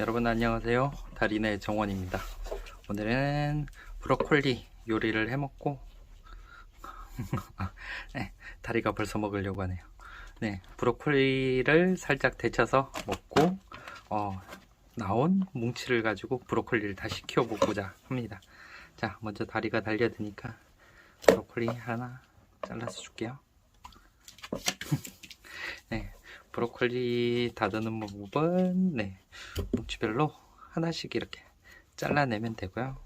여러분 안녕하세요. 달인의 정원입니다. 오늘은 브로콜리 요리를 해먹고 네, 다리가 벌써 먹으려고 하네요. 네, 브로콜리를 살짝 데쳐서 먹고 나온 뭉치를 가지고 브로콜리를 다시 키워보고자 합니다. 자, 먼저 다리가 달려드니까 브로콜리 하나 잘라서 줄게요. 네, 브로콜리 다듬는 부분 뭉치별로 하나씩 이렇게 잘라내면 되고요.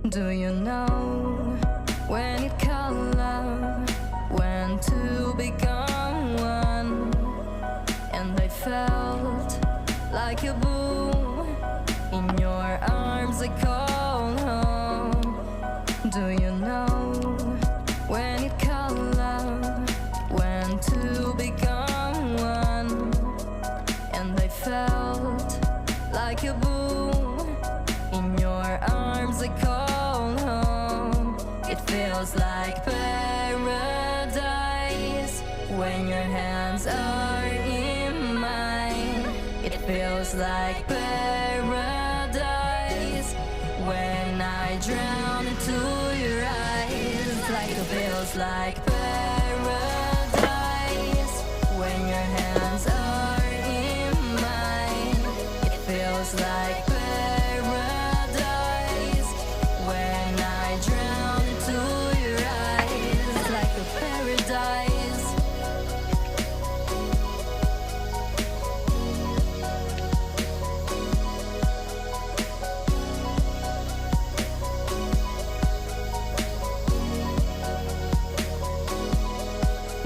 Do you know when you call love, when to become one? And I felt like a boom in your arms, I call home. Do you know when you call love, when to become one? And I felt like a boom in your arms, I call. It feels like paradise when your hands are in mine. It feels like paradise when I drown into your eyes. Like it feels like paradise when your hands are in mine. It feels like paradise when I drown.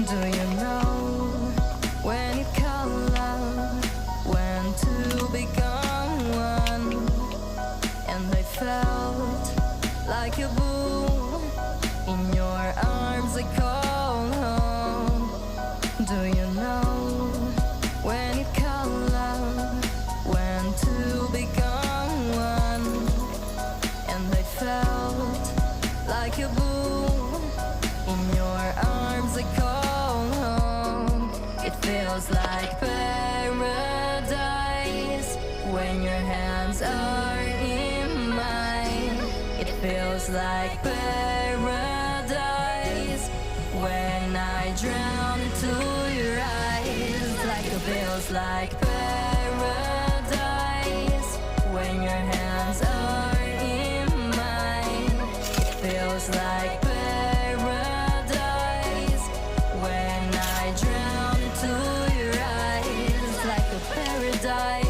Do you know when you call love, when to become one? And I felt like a boom in your arms, I call home. Do you know when you call love, when to become one? And I felt like a boom in your arms, I call. It feels like paradise when your hands are in mine. It feels like paradise when I drown into your eyes. Like it feels like paradise when your hands are in mine. It feels like paradise when I drown to your eyes, like a paradise.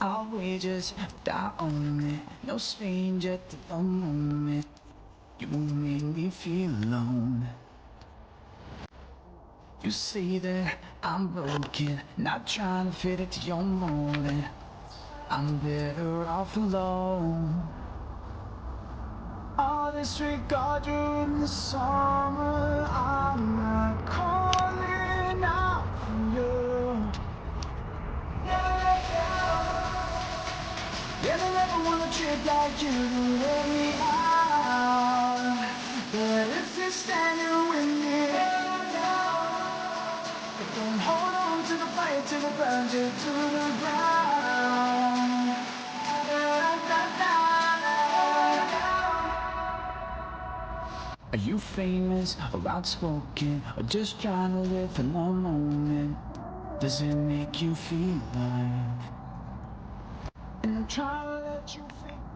Outrageous, die on me. No stranger to the moment. You make me feel alone. You say that I'm broken, not trying to fit into your mold. I'm better off alone. I'll disregard you in the summer. I'm not calling out for you. Never wanna treat like you to wear me out. But if you're standing with me, don't hold on to the fire till it burns you to the ground. Are you famous or outspoken or just trying to live in the moment? Does it make you feel alive? And I'm trying to let you think